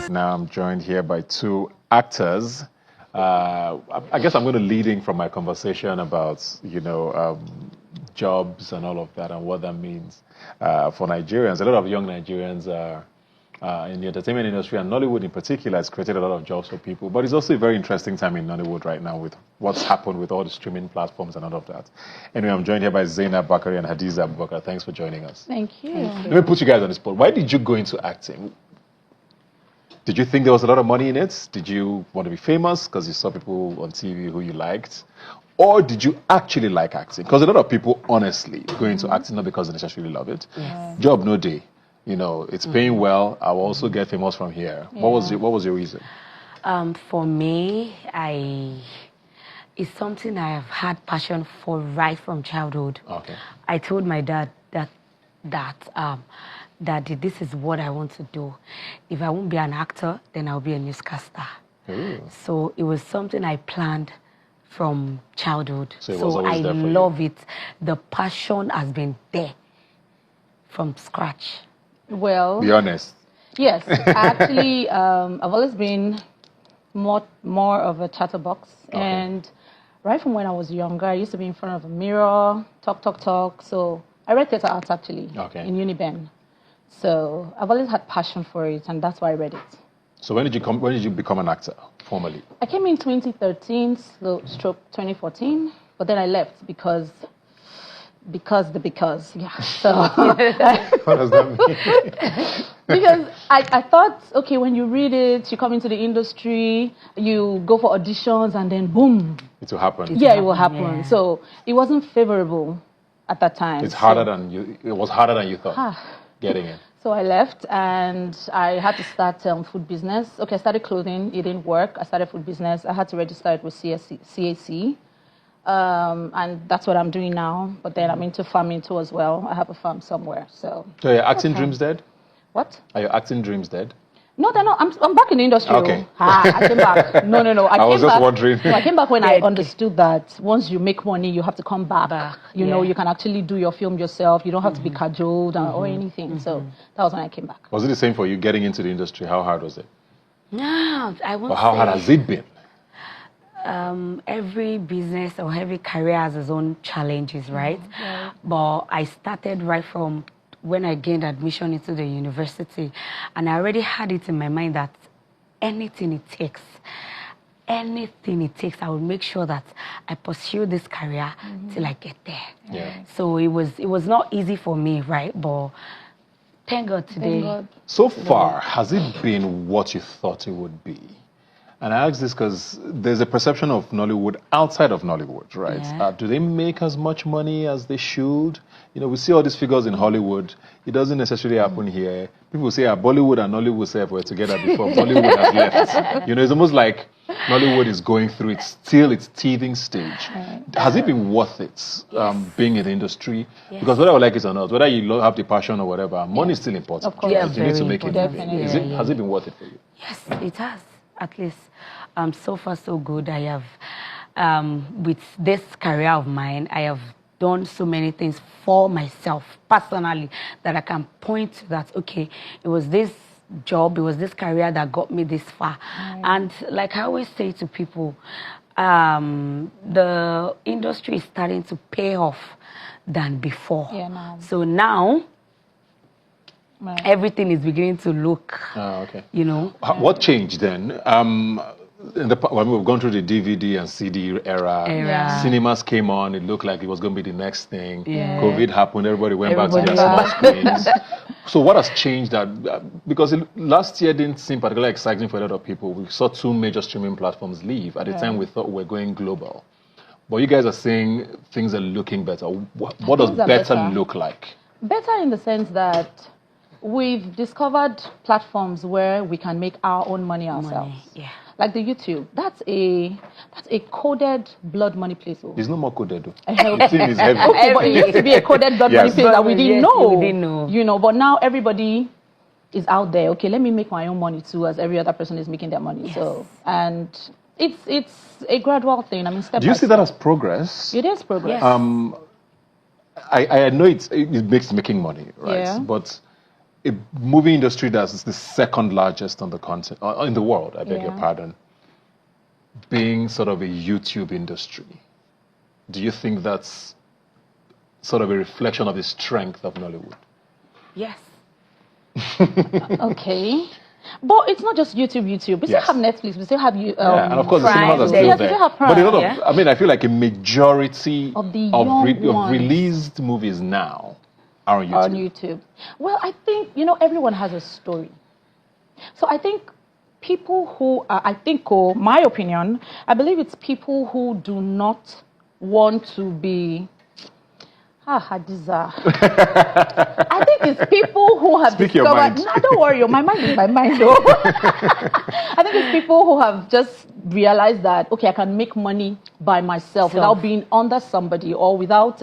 Now I'm joined here by two actors. I guess I'm going to lead in from my conversation about, jobs and all of that and what that means for Nigerians. A lot of young Nigerians are in the entertainment industry, and Nollywood in particular has created a lot of jobs for people. But it's also a very interesting time in Nollywood right now with what's happened with all the streaming platforms and all of that. Anyway, I'm joined here by Zainab, Bakare, and Hadiza Abubakar. Thanks for joining us. Thank you. Let me put you guys on the spot. Why did you go into acting? Did you think there was a lot of money in it? Did you want to be famous because you saw people on TV who you liked? Or did you actually like acting? Because a lot of people, honestly, go into acting not because they necessarily love it. Yes. Job no day. It's paying well. I will also get famous from here. Yeah. What was your reason? For me, it's something I have had passion for right from childhood. Okay. I told my dad that Daddy, this is what I want to do. If I won't be an actor, then I'll be a newscaster. Ooh. So it was something I planned from childhood. So I love it. The passion has been there from scratch. Well, be honest. Yes, actually, I've always been more of a chatterbox. Okay. And right from when I was younger, I used to be in front of a mirror, talk. So I read theater arts actually in Uniben. So I've always had passion for it, and that's why I read it. So when did you become an actor formally? I came in 2013, stroke 2014, but then I left because. Yeah. So what does that mean? Because I thought, okay, when you read it, you come into the industry, you go for auditions, and then boom, it will happen. It will happen. Yeah. So it wasn't favorable at that time. It was harder than you thought. Getting it. So I left and I had to start food business. Okay, I started clothing. It didn't work. I started food business. I had to register it with CAC. And that's what I'm doing now. But then I'm into farming too as well. I have a farm somewhere. So are your acting dreams dead? What? Are your acting dreams dead? No, they're not. I'm back in the industry. Okay. I came back. No. I was just wondering. No, I came back when I understood that once you make money, you have to come back. You know, you can actually do your film yourself. You don't have to be cajoled or anything. So that was when I came back. Was it the same for you getting into the industry? How hard was it? No, I won't. Or how hard has it been? Every business or every career has its own challenges, right? But I started right from when I gained admission into the university, and I already had it in my mind that anything it takes, I will make sure that I pursue this career till I get there. Yeah. So it was not easy for me, right? But thank God today. Thank God. So far, has it been what you thought it would be? And I ask this because there's a perception of Nollywood outside of Nollywood, right? Yeah. Do they make as much money as they should? We see all these figures in Hollywood. It doesn't necessarily happen here. People say Bollywood and Nollywood were together before Bollywood has left. It's almost like Nollywood is going through its teething stage. Right. Has it been worth it being in the industry? Yes. Because whether I like it or not, whether you have the passion or whatever, money is still important. Of course. Yeah, you need to make it. Has it been worth it for you? Yes, it has. At least so far so good. I have, with this career of mine, I have done so many things for myself personally that I can point to that, okay, it was this job, it was this career that got me this far. Right. And like I always say to people, the industry is starting to pay off than before. Yeah, so now, everything is beginning to look, okay. What changed then? When we've gone through the DVD and CD era. Cinemas came on, it looked like it was going to be the next thing. Yeah. COVID happened, everybody went back to their small screens. So what has changed because last year didn't seem particularly exciting for a lot of people. We saw 2 major streaming platforms leave. At the time, we thought we were going global. But you guys are saying things are looking better. What does better look like? Better in the sense that we've discovered platforms where we can make our own money ourselves. Yeah. Like the YouTube. That's a coded blood money place. It's no more coded though. The thing is heavy. Okay, but it used to be a coded blood money place that we didn't know. But now everybody is out there. Okay, let me make my own money too, as every other person is making their money. Yes. So, and it's a gradual thing. I mean, step by step. Do you see that as progress? It is progress. Yes. I know it makes making money, right? Yeah. But a movie industry that's the second largest on the continent, in the world, I beg your pardon, being sort of a YouTube industry, do you think that's sort of a reflection of the strength of Nollywood? Yes. Okay. But it's not just YouTube. We still have Netflix. We still have and of course, Prime. the cinemas are still there. Have Prime. But a lot of, I mean, I feel like a majority of the of released movies now are on YouTube. On YouTube. Well, I think, everyone has a story. So I think people who, my opinion, I believe it's people who do not want to be Hadiza. I think it's people who have discovered. No, don't worry, my mind is my mind. Though. I think it's people who have just realized that I can make money by myself without being under somebody or without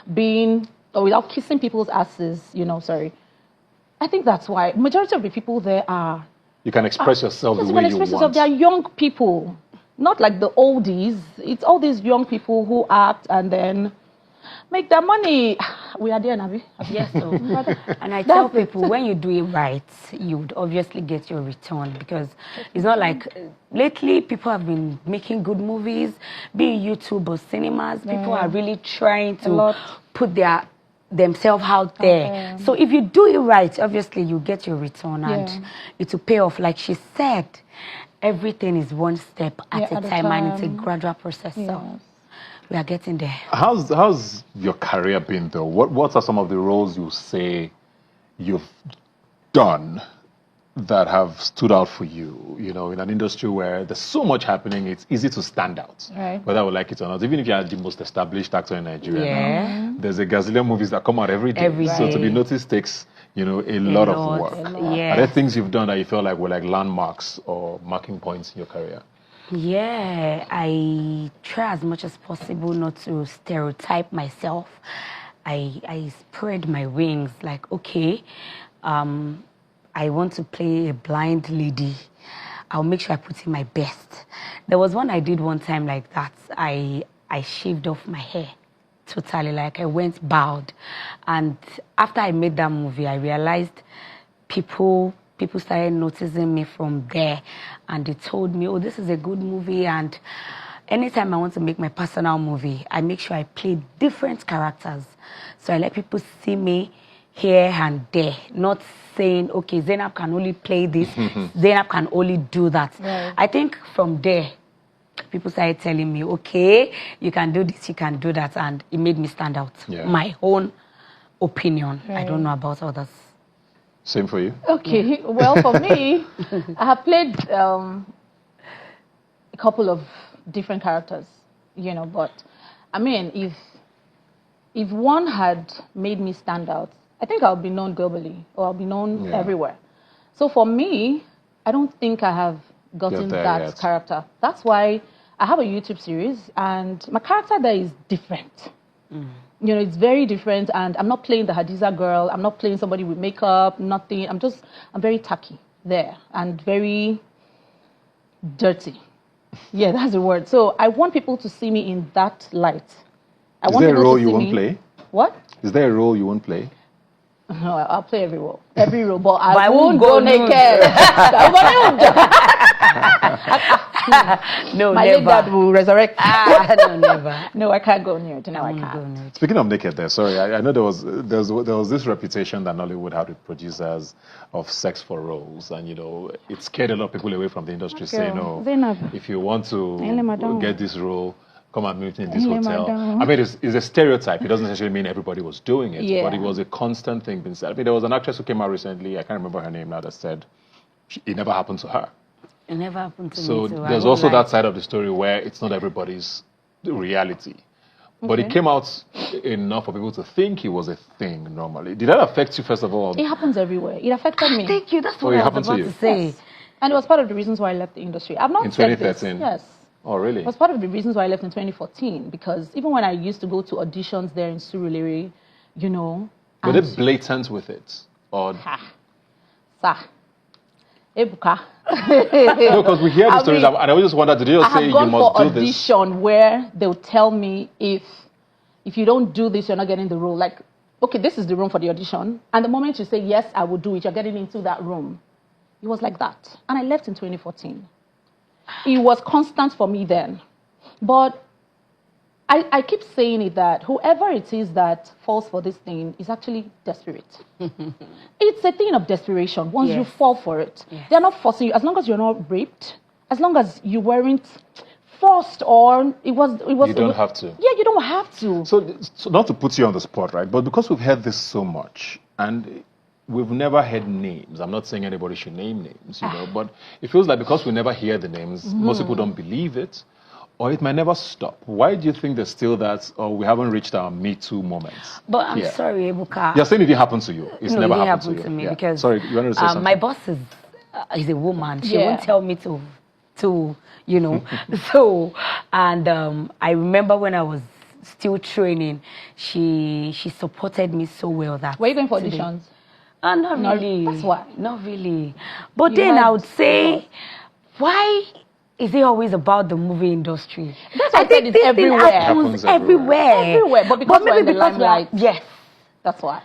without kissing people's asses. Sorry. I think that's why majority of the people there are. You can express yourself the way you want. They are young people, not like the oldies. It's all these young people who act and then make their money. We are there, Nabi. Yes, so. And I tell people, when you do it right, you would obviously get your return, because it's not like lately people have been making good movies, be it YouTube or cinemas. People are really trying to put themselves out there. So if you do it right, obviously you get your return and it will pay off. Like she said, everything is one step at a time, and it's a gradual process. So we are getting there. How's your career been, though? What are some of the roles you say you've done that have stood out for you? In an industry where there's so much happening, it's easy to stand out, whether I would like it or not. Even if you are the most established actor in Nigeria now, there's a gazillion movies that come out every day. So to be noticed takes, a lot of work. Are there things you've done that you feel like were like landmarks or marking points in your career? Yeah, I try as much as possible not to stereotype myself. I spread my wings, like, I want to play a blind lady. I'll make sure I put in my best. There was one I did one time like that. I shaved off my hair totally, like I went bald. And after I made that movie, I realized people started noticing me from there, and they told me, this is a good movie. And anytime I want to make my personal movie, I make sure I play different characters. So I let people see me here and there, not saying, Zainab can only play this, Zainab can only do that. I think from there, people started telling me, you can do this, you can do that, and it made me stand out. My own opinion. I don't know about others. Same for you? Okay, well, for me, I have played a couple of different characters, but I mean, if one had made me stand out, I think I'll be known globally, or I'll be known everywhere. So for me, I don't think I have gotten that character. That's why I have a YouTube series, and my character there is different. It's very different, and I'm not playing the Hadiza girl. I'm not playing somebody with makeup, nothing. I'm very tacky there and very dirty. Yeah, that's the word. So I want people to see me in that light. Is there a role you won't play? What? Is there a role you won't play? No, I'll play every role, but I won't go naked. No, my never. late dad will resurrect. No, never. No, I can't go near it. No, I can't. Speaking of naked, sorry, I know there was this reputation that Nollywood had with producers of sex for roles, and it scared a lot of people away from the industry, saying, "No, Zainab, if you want to get this role, come and meet me in this hotel." I mean, it's a stereotype. It doesn't necessarily mean everybody was doing it, but it was a constant thing being said. I mean, there was an actress who came out recently, I can't remember her name now, that said it never happened to her. It never happened to me. So there's also that side of the story where it's not everybody's reality. But it came out enough for people to think it was a thing normally. Did that affect you, first of all? It happens everywhere. It affected me. Thank you. That's what I was about to say. Yes. And it was part of the reasons why I left the industry. I've not in 2013? Yes. Oh, really? It was part of the reasons why I left in 2014, because even when I used to go to auditions there in Surulere, Were they blatant with it? Or... Sir. Ebuka. No, because we hear the stories, and I always wonder, did they just say you must do this? Audition where they'll tell me if you don't do this, you're not getting the role. Like, okay, this is the room for the audition. And the moment you say, yes, I will do it, you're getting into that room. It was like that. And I left in 2014. It was constant for me then. But I keep saying it that whoever it is that falls for this thing is actually desperate. It's a thing of desperation. Once you fall for it, they're not forcing you. As long as you're not raped, as long as you weren't forced or it was. You don't have to. Yeah, you don't have to. So not to put you on the spot, right? But because we've heard this so much and we've never heard names. I'm not saying anybody should name names, you know, but it feels like because we never hear the names, most people don't believe it. Or it might never stop. Why do you think there's still that, or we haven't reached our Me Too moments? But I'm sorry, Abubakar. You're saying it didn't happen to you. It's never happened to you. Me because sorry, you wanted to say something? my boss is a woman. She won't tell me to you know. So, and I remember when I was still training, she supported me so well that. Were you going for auditions? Not really. That's why. Not really. But then I would say, why is it always about the movie industry? That's why I think it's everywhere. It happens everywhere. Everywhere. But because we're in the limelight. Yes. That's why.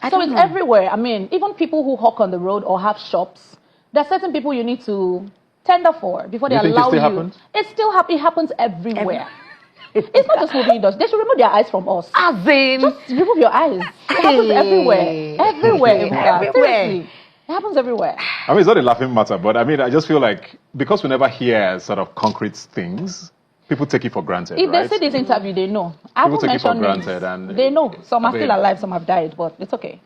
So it's everywhere. I mean, even people who hawk on the road or have shops, there are certain people you need to tender for before they allow you. Happens? It still happens. It happens everywhere. It's not just movie industry. They should remove their eyes from us. As in, just remove your eyes. It happens everywhere. Everywhere. Everywhere. It happens everywhere. I mean, it's not a laughing matter, but I mean, I just feel like because we never hear sort of concrete things, people take it for granted. If right? they say this interview, they know. People take it for granted, and they know. Some are still alive, some have died, but it's okay.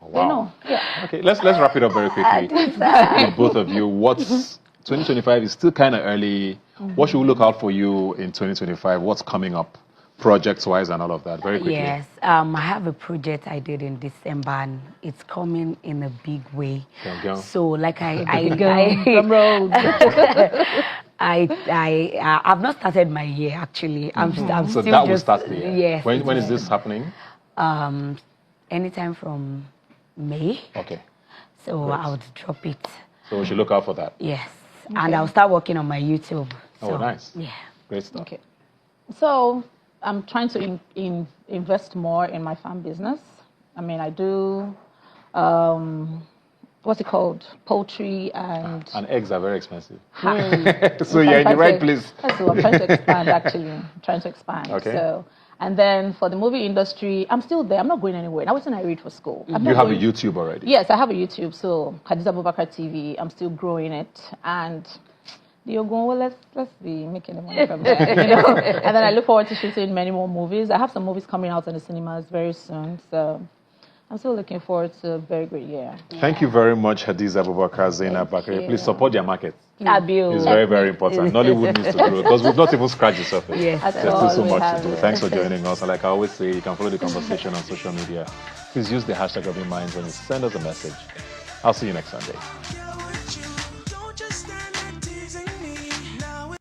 Wow. They know. Yeah. Okay, let's wrap it up very quickly. With both of you, what's 2025 is still kind of early. What should we look out for you in 2025? What's coming up? Projects-wise and all of that, very quickly. Yes, I have a project I did in December, and it's coming in a big way. Go. So, like I've not started my year actually. I'm so still that will start the year. Yes. When is this happening? Anytime from May. Okay. So Great. I would drop it. So we should look out for that. Yes, and I'll start working on my YouTube. Oh, so, nice. Yeah. Great stuff. Okay. So I'm trying to invest more in my farm business. I mean, I do, what's it called? Poultry and eggs are very expensive. So you're in the right place. So I'm trying to expand, actually. I'm trying to expand. Okay. So, and then for the movie industry, I'm still there. I'm not going anywhere. Now, when I read for school. You have a YouTube already? Yes, I have a YouTube. So Hadiza Abubakar TV, I'm still growing it. And you're going, well, let's be making the money from there, you know. And then I look forward to shooting many more movies. I have some movies coming out in the cinemas very soon, so I'm still looking forward to a very great year. Thank you very much, Hadiza Abubakar, Zainab, Bakare. Please support their market. It's very, very important. Nollywood needs to grow because we've not even scratched the surface. Yes. There's still so much to do. Thanks for joining us. And like I always say, you can follow the conversation on social media. Please use the hashtag Rubbin'minds and send us a message. I'll see you next Sunday.